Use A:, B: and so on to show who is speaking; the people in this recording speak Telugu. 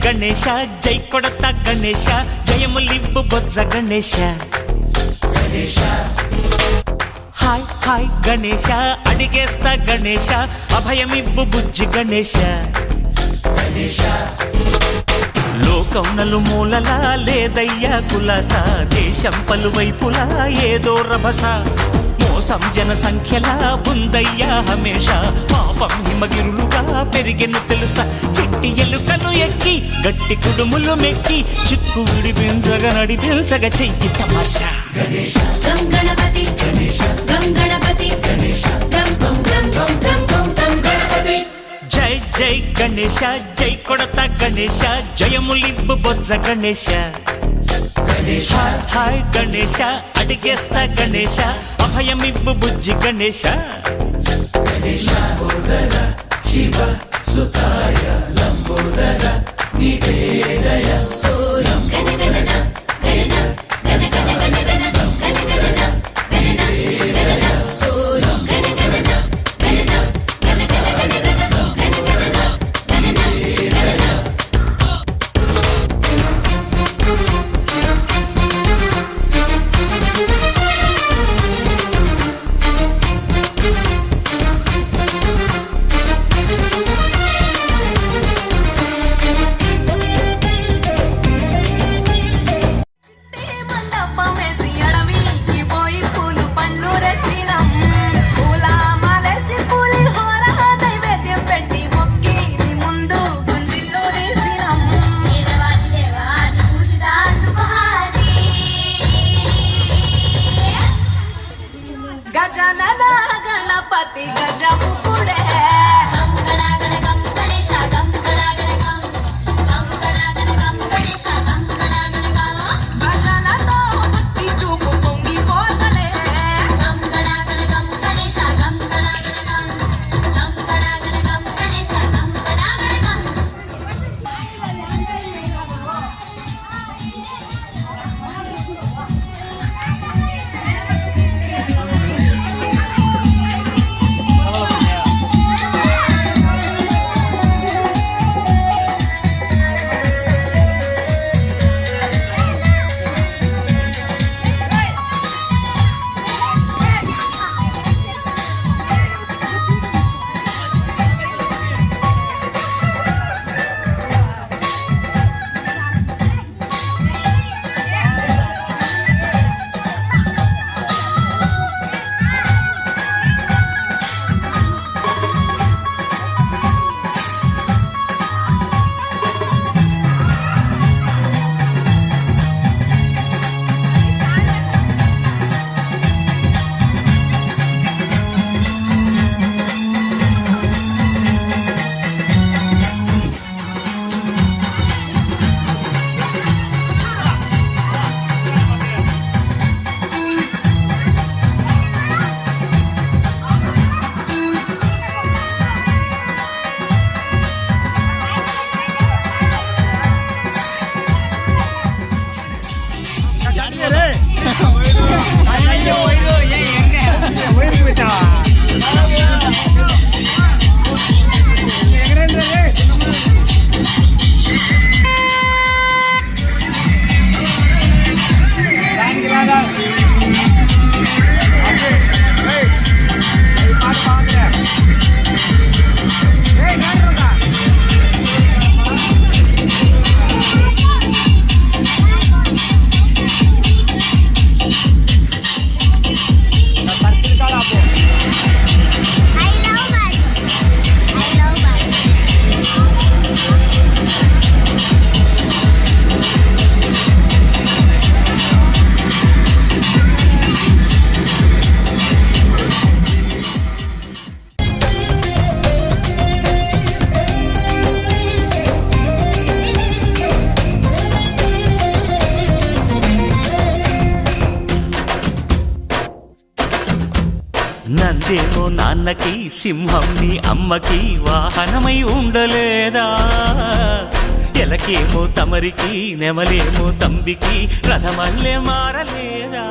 A: గణేశ జై కొడత గణేశ జయములివ్వు బొజ్జ గణేశ హాయ్ హాయ్ గణేశ అడిగేస్తా గణేశ అభయమివ్వు బుజ్జి గణేశ లోకం నలుమూలలా లేదయ్యా కులాస దేశం పలువైపులా ఏదో రభస మోసం జన సంఖ్యలా ఉందయ్యా హమేష పాపం హిమగిరులుగా పెరిగెను తెలుసా చిట్టి ఎలుకను ఎక్కి గట్టి కుడుములు మెక్కి చిక్కు విడిపించగా నడిపించగా చెయ్యి తమాషా
B: గం గణపతి గం గణపతి గం గం గం గం గం గం గణపతి
A: జై జై గణేశ జై కొడత గణేశ జయములివ్వు బొజ్జ గణేశ హాయ్ గణేశ అడిగేస్తా గణేశ అభయమివ్వు బుజ్జి గణేశ
C: శివ సుతాయ లంబోదర నివేదయ
B: గజనన గణపతి గజముకుడే భజనతో భక్తి చూపు పొంగిపోతలే
A: నందేమో నాన్నకి సింహం నీ అమ్మకి వాహనమై ఉండలేదా ఎలకేమో తమరికి నెమలేమో తంబికి రథమల్లే మారలేదా